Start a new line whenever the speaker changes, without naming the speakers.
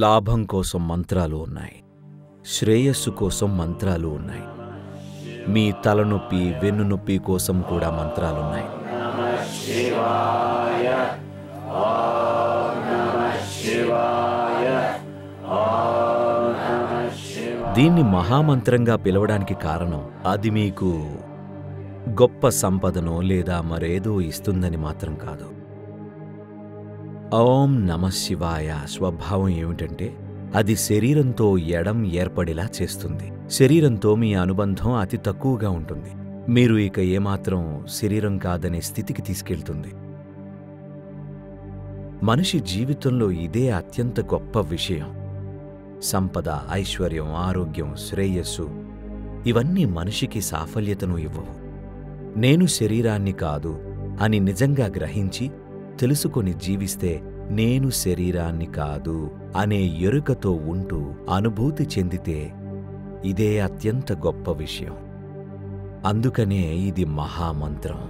లాభం కోసం మంత్రాలు ఉన్నాయి, శ్రేయస్సు కోసం మంత్రాలు ఉన్నాయి, మీ తలనొప్పి వెన్నునొప్పి కోసం కూడా మంత్రాలున్నాయి. దీన్ని మహామంత్రంగా పిలవడానికి కారణం అది మీకు గొప్ప సంపదనో లేదా మరేదో ఇస్తుందని మాత్రం కాదు. ఓం నమః శివాయ స్వభావం ఏమిటంటే అది శరీరంతో ఎడం ఏర్పడేలా చేస్తుంది. శరీరంతో మీ అనుబంధం అతి తక్కువగా ఉంటుంది. మీరు ఇక ఏమాత్రం శరీరం కాదనే స్థితికి తీసుకెళ్తుంది. మనిషి జీవితంలో ఇదే అత్యంత గొప్ప విషయం. సంపద, ఐశ్వర్యం, ఆరోగ్యం, శ్రేయస్సు ఇవన్నీ మనిషికి సాఫల్యతను ఇవ్వవు. నేను శరీరాన్ని కాదు అని నిజంగా గ్రహించి తెలుసుకొని జీవిస్తే నేను శరీరాన్ని కాదు అనే ఎరుకతో ఉంటూ అనుభూతి చెందితే ఇదే అత్యంత గొప్ప విషయం. అందుకనే ఇది మహామంత్రం.